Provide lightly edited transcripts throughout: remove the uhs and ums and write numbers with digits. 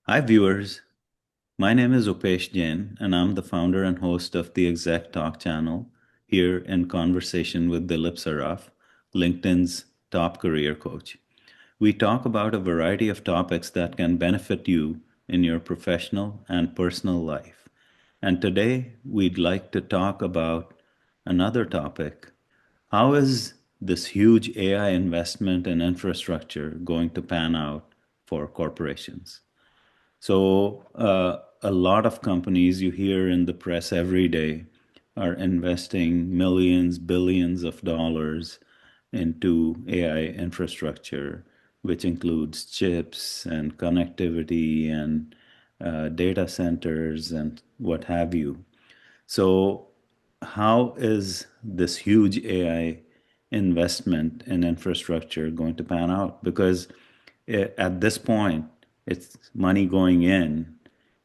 Hi, viewers. My name is Upesh Jain, and I'm the founder and host of the Exec Talk channel here in conversation with Dilip Saraf, LinkedIn's top career coach. We talk about a variety of topics that can benefit you in your professional and personal life. And today, we'd like to talk about another topic. How is this huge AI investment in infrastructure going to pan out for corporations? So, a lot of companies you hear in the press every day are investing millions, billions of dollars into AI infrastructure, which includes chips and connectivity and data centers and what have you. So, how is this huge AI investment in infrastructure going to pan out? Because at this point, it's money going in,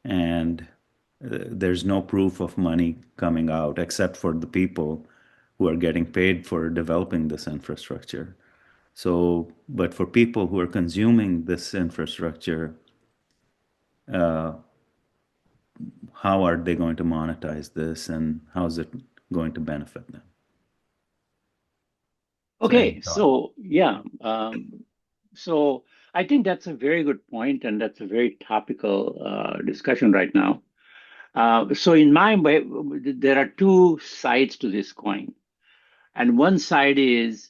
and there's no proof of money coming out except for the people who are getting paid for developing this infrastructure. So, but for people who are consuming this infrastructure, how are they going to monetize this and how is it going to benefit them? So, any Okay, thought? so yeah, so I think that's a very good point, and that's a very topical discussion right now. So in my way, there are two sides to this coin, and one side is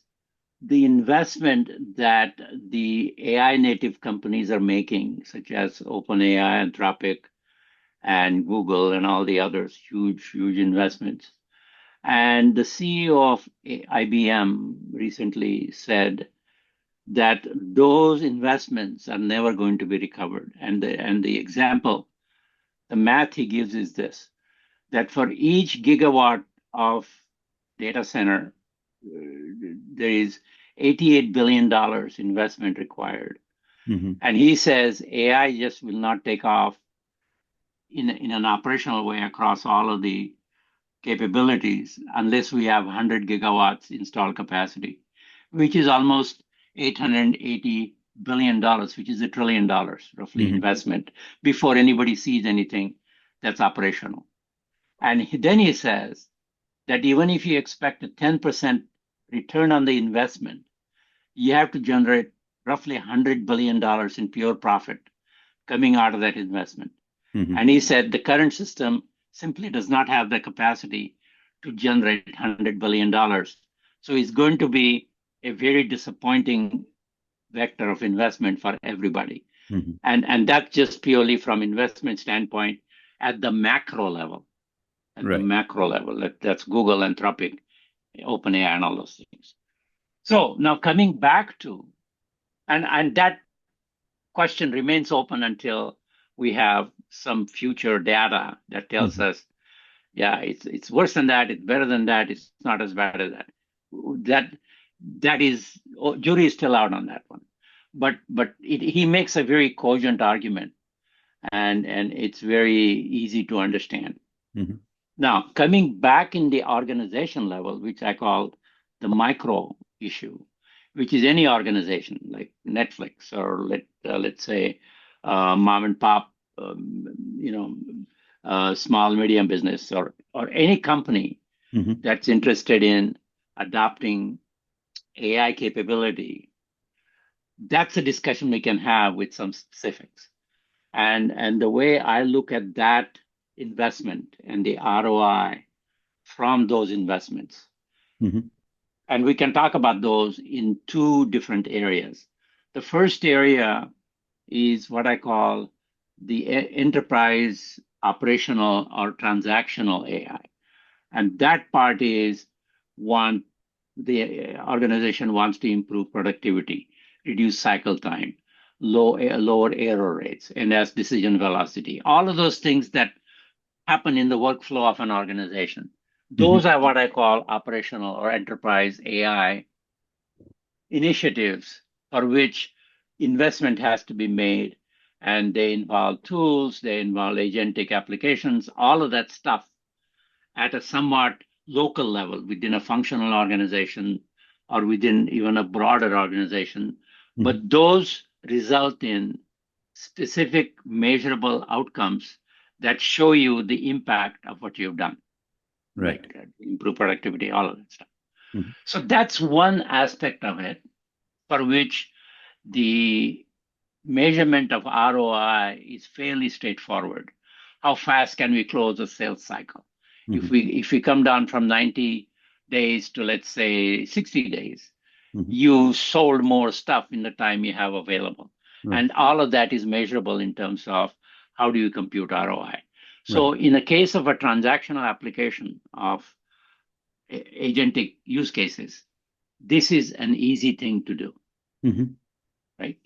the investment that the AI native companies are making, such as OpenAI, Anthropic, and Google, and all the others, huge investments. And the CEO of IBM recently said that those investments are never going to be recovered. And the example, the math he gives is this, that for each gigawatt of data center, there is $88 billion investment required. Mm-hmm. And he says AI just will not take off in an operational way across all of the capabilities unless we have 100 gigawatts installed capacity, which is almost $880 billion, which is $1 trillion roughly Mm-hmm. investment before anybody sees anything that's operational. And then he says that even if you expect a 10% return on the investment, you have to generate roughly $100 billion in pure profit coming out of that investment. Mm-hmm. And he said the current system simply does not have the capacity to generate $100 billion. So it's going to be a very disappointing vector of investment for everybody. Mm-hmm. And that's just purely from investment standpoint at the macro level, at the Right. macro level. That's Google, Anthropic, OpenAI, and all those things. So now coming back to, and that question remains open until we have some future data that tells Mm-hmm. us, yeah, it's worse than that, it's better than that, it's not as bad as that. That that is, oh, jury is still out on that one. But he makes a very cogent argument, and it's very easy to understand. Mm-hmm. Now, coming back in the organization level, which I call the micro issue, which is any organization like Netflix or let's say mom and pop, you know, small medium business or any company Mm-hmm. that's interested in adopting AI capability. That's a discussion we can have with some specifics. And the way I look at that investment and the ROI from those investments. Mm-hmm. And we can talk about those in two different areas. The first area is what I call the enterprise operational or transactional AI. And that part is one, the organization wants to improve productivity, reduce cycle time, lower error rates, and as decision velocity. All of those things that happen in the workflow of an organization. Mm-hmm. Those are what I call operational or enterprise AI initiatives for which investment has to be made. And they involve tools, they involve agentic applications, all of that stuff at a somewhat local level within a functional organization or within even a broader organization. Mm-hmm. But those result in specific measurable outcomes that show you the impact of what you've done, Right. like improve productivity, all of that stuff. Mhm. So that's one aspect of it for which the measurement of ROI is fairly straightforward. How fast can we close a sales cycle? Mhm. If we come down from 90 days to, let's say, 60 days, Mhm. you sold more stuff in the time you have available. Right. And all of that is measurable in terms of how do you compute ROI. Right. So in the case of a transactional application of agentic use cases, this is an easy thing to do, Mhm. right?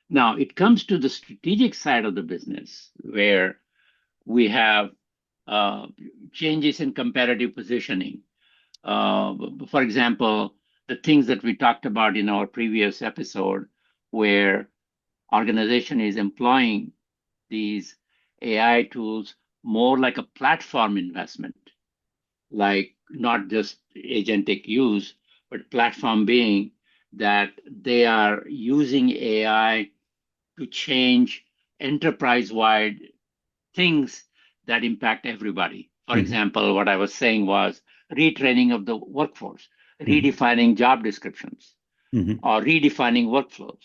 Now it comes to the strategic side of the business where we have uh, changes in competitive positioning. For example, the things that we talked about in our previous episode, where organization is employing these AI tools more like a platform investment, like not just agentic use, but platform being that they are using AI to change enterprise-wide things that impact everybody. For Mhm. example, what I was saying was retraining of the workforce, Mhm. redefining job descriptions, Mhm. or redefining workflows.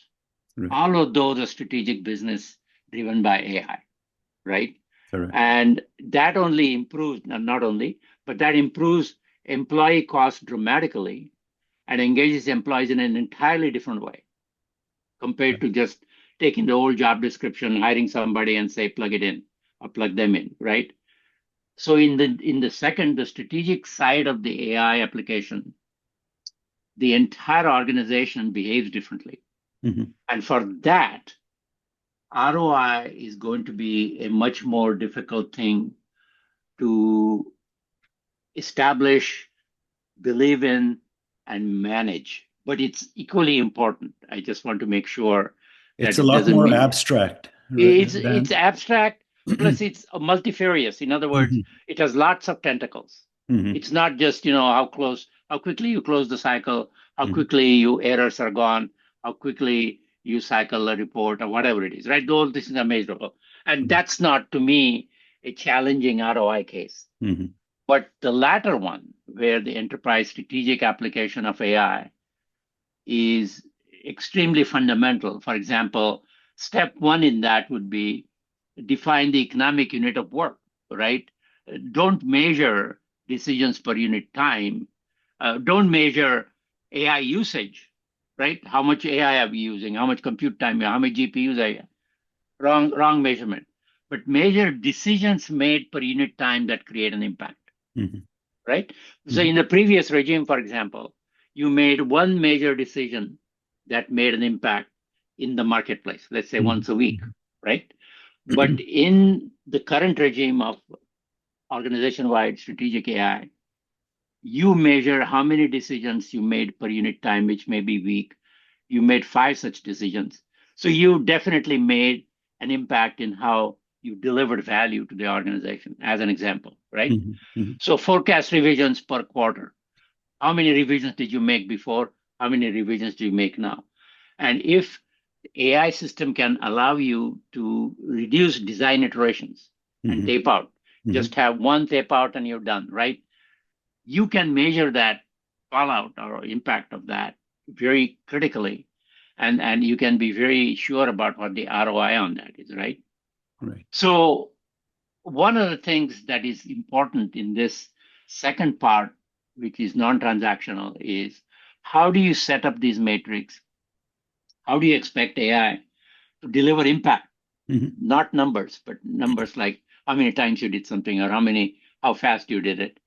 Right. All of those are strategic business driven by AI, right? Correct. And that only improves, not only, but that improves employee costs dramatically and engages employees in an entirely different way compared Right. to just taking the old job description, hiring somebody and say plug it in or plug them in, right? So the strategic side of the AI application, the entire organization behaves differently. Mhm. And for that, ROI is going to be a much more difficult thing to establish, believe in, and manage. But it's equally important. I just want to make sure It's that a it lot doesn't more mean abstract it's than. abstract, plus it's multifarious. In other words, Mhm. it has lots of tentacles. Mhm. It's not just how quickly you close the cycle, how Mhm. quickly your errors are gone, how quickly you cycle a report or whatever it is, right? Those things are measurable, and Right. that's not to me a challenging ROI case. Mhm. But the latter one, where the enterprise strategic application of AI is extremely fundamental. For example, step one in that would be define the economic unit of work, right? Don't measure decisions per unit time. Don't measure AI usage, right? How much AI are we using? How much compute time? How many GPUs are you? Wrong measurement. But measure decisions made per unit time that create an impact, Mhm. right? So Mhm. in the previous regime, for example, you made one major decision that made an impact in the marketplace, let's say once Mhm. a week, right? But in the current regime of organization-wide strategic AI, you measure how many decisions you made per unit time, which may be weak. You made five such decisions. So you definitely made an impact in how you delivered value to the organization, as an example, right? Mhm. Mhm. So forecast revisions per quarter. How many revisions did you make before? How many revisions do you make now? And if AI system can allow you to reduce design iterations and Mhm. tape out, just Mhm. have one tape out and you're done, right? You can measure that fallout or impact of that very critically. And you can be very sure about what the ROI on that is, right? Right. So one of the things that is important in this second part, which is non-transactional, is how do you set up these metrics? How do you expect AI to deliver impact? Mhm. Not numbers, but numbers like how many times you did something or how fast you did it.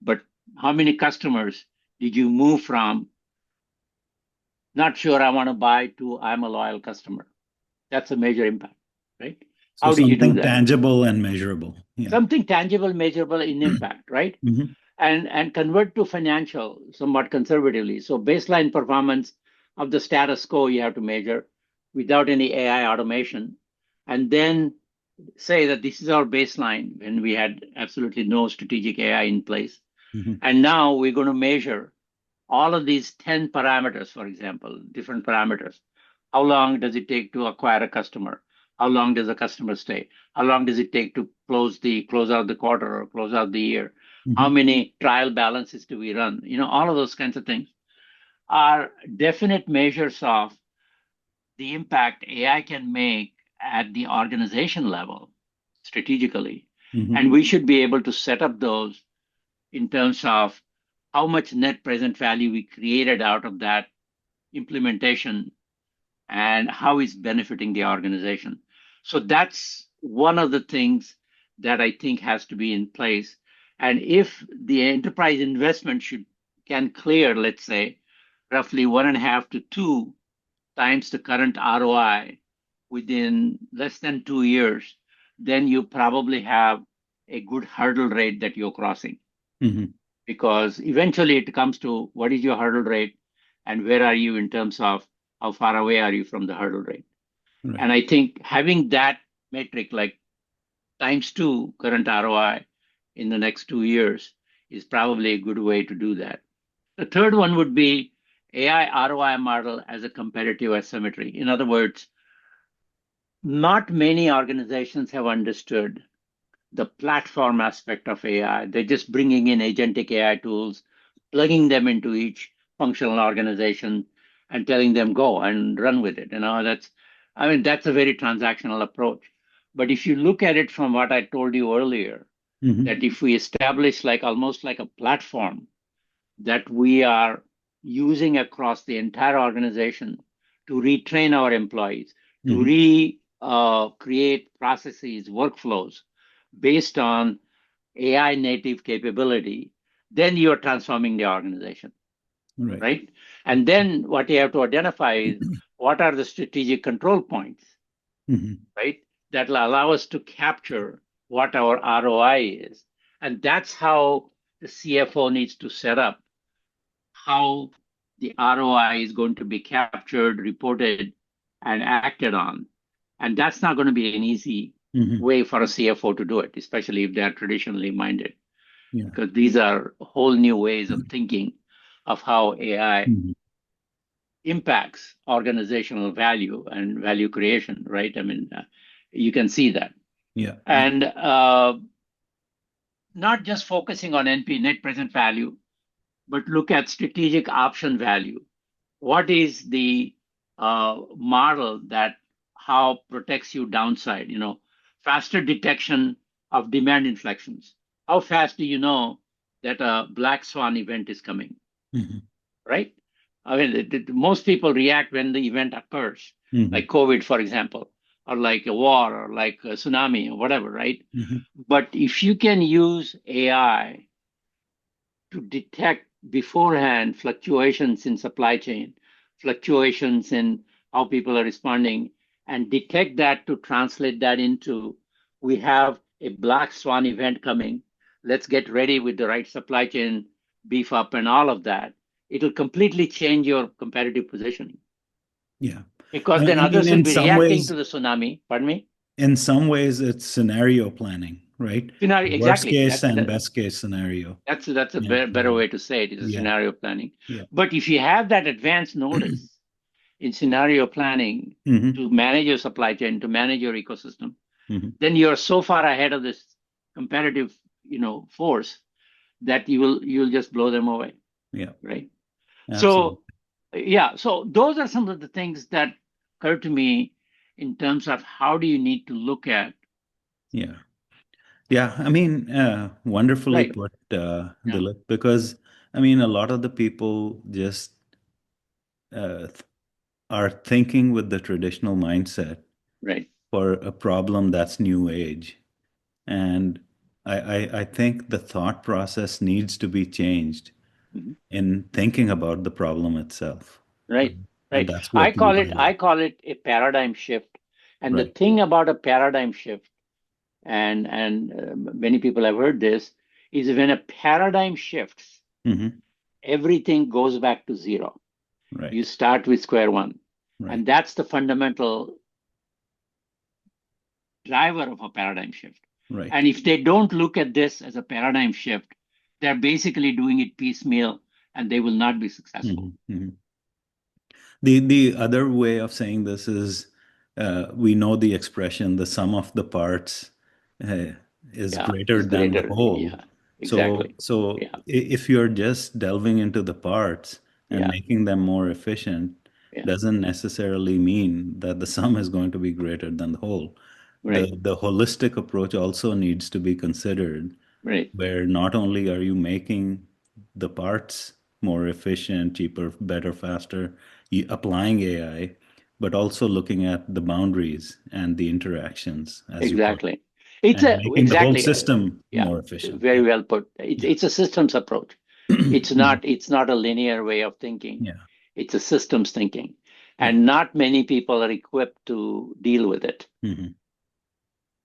But how many customers did you move from not sure I want to buy to I'm a loyal customer? That's a major impact, right? So How did you do something that? tangible and measurable. Yeah. Something tangible, measurable in impact, right? Mhm. And convert to financial somewhat conservatively. So baseline performance of the status quo you have to measure without any AI automation, and then say that this is our baseline when we had absolutely no strategic AI in place. Mhm. And now we're going to measure all of these 10 parameters, for example, different parameters. How long does it take to acquire a customer? How long does a customer stay? How long does it take to close out the quarter or close out the year? How Hmm. many trial balances do we run? All of those kinds of things are definite measures of the impact AI can make at the organization level strategically. Hmm. And we should be able to set up those in terms of how much net present value we created out of that implementation and how it's benefiting the organization. So that's one of the things that I think has to be in place. And if the enterprise investment can clear, let's say, roughly 1.5 to 2 times the current ROI within less than 2 years, then you probably have a good hurdle rate that you're crossing. Hmm. Because eventually it comes to what is your hurdle rate and where are you in terms of how far away are you from the hurdle rate. And Right. I think having that metric like times two current ROI in the next 2 years is probably a good way to do that. The third one would be AI ROI model as a competitive asymmetry. In other words, not many organizations have understood the platform aspect of AI. They're just bringing in agentic AI tools, plugging them into each functional organization, and telling them go and run with it. That's a very transactional approach. But if you look at it from what I told you earlier, Hmm. that if we establish like almost like a platform that we are using across the entire organization to retrain our employees, to Hmm. create processes, workflows based on AI native capability, then you're transforming the organization, Right. right? And then what you have to identify is what are the strategic control points, Hmm. right? That will allow us to capture what our ROI is. And that's how the CFO needs to set up how the ROI is going to be captured, reported, and acted on. And that's not going to be an easy Hmm. way for a CFO to do it, especially if they're traditionally minded, Yeah. because these are whole new ways of thinking of how AI Hmm. impacts organizational value and value creation, right? You can see that. Yeah. Yeah. And not just focusing on NP, net present value, but look at strategic option value. What is the model that how protects you downside? Faster detection of demand inflections. How fast do you know that a black swan event is coming, Hmm. right? Most people react when the event occurs, Hmm. like COVID, for example, or like a war, or like a tsunami, or whatever, right? Hmm. But if you can use AI to detect beforehand fluctuations in supply chain, fluctuations in how people are responding, and detect that to translate that into we have a black swan event coming. Let's get ready with the right supply chain beef up and all of that. It'll completely change your competitive positioning Yeah. because then I mean, others will be reacting to the tsunami. Pardon me? in some ways, it's scenario planning, right? Scenario, Worst exactly. case and best case scenario. That's a Yeah. better way to say it is a Yeah. scenario planning. Yeah. But if you have that advance notice in scenario planning Hmm. to manage your supply chain, to manage your ecosystem, Hmm. then you're so far ahead of this competitive, force that you'll just blow them away, Yeah. right? Absolutely. So yeah, so those are some of the things that occur to me in terms of how do you need to look at, Yeah. Yeah. I mean, wonderfully right? put, Yeah, Dilip, because I mean, a lot of the people just uh, th- are thinking with the traditional mindset right. for a problem that's new age. And I think the thought process needs to be changed Mhm. in thinking about the problem itself. Right, And right. that's I what you call it I highlight. call it a paradigm shift. And the Right. thing about a paradigm shift, and many people have heard this, is when a paradigm shifts, Hmm. everything goes back to zero. You Right. start with square one, Right. and that's the fundamental driver of a paradigm shift. Right. And if they don't look at this as a paradigm shift, they're basically doing it piecemeal, and they will not be successful. Hmm. Hmm. The other way of saying this is we know the expression, the sum of the parts uh, is Yeah, greater is than the greater. whole. Yeah, So, exactly. so Yeah, if you're just delving into the parts and yeah, making them more efficient, yeah. doesn't necessarily mean that the sum is going to be greater than the whole. Right, The holistic approach also needs to be considered, right. where not only are you making the parts more efficient, cheaper, better, faster, applying AI, but also looking at the boundaries and the interactions, as you put, Exactly. It's and a making the whole exactly. system Yeah, more efficient. very Yeah, well put. yeah, It's a systems approach. Mhm. It's not a linear way of thinking. Yeah. It's a systems thinking, Yeah. and not many people are equipped to deal with it. Mhm.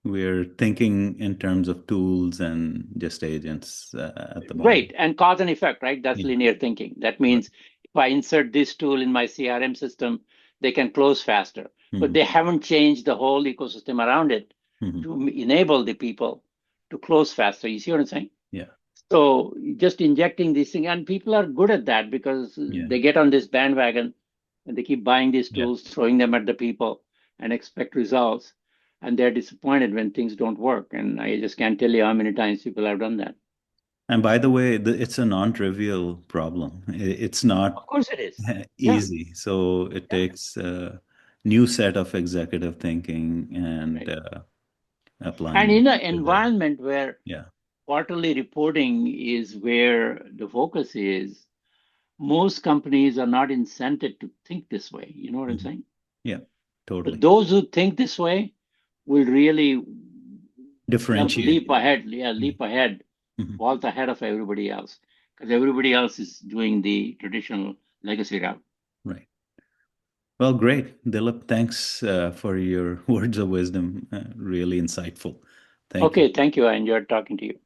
We're thinking in terms of tools and just agents at the Right, moment. and cause and effect, right? That's Yeah, linear thinking. That right. means if I insert this tool in my CRM system, they can close faster. But Hmm. they haven't changed the whole ecosystem around it Hmm. to enable the people to close faster. You see what I'm saying? Yeah, So just injecting this thing, and people are good at that because yeah, they get on this bandwagon and they keep buying these yeah. tools, throwing them at the people, and expect results. And they're disappointed when things don't work. And I just can't tell you how many times people have done that. And by the way, it's a non-trivial problem. It's not Of course it is. Yeah, easy. So it yeah, takes a new set of executive thinking and right. And applying it in an to the, environment where yeah. quarterly reporting is where the focus is, most companies are not incented to think this way. You know what I'm Mhm. saying? Yeah, But totally. those who think this way will really jump, Differentiate. leap ahead, yeah, Yeah. leap ahead, Mhm. vault ahead of everybody else, because everybody else is doing the traditional legacy route. Right. Well, great. Dilip, thanks for your words of wisdom. Really insightful. Thank you. Okay, thank you. I enjoyed talking to you.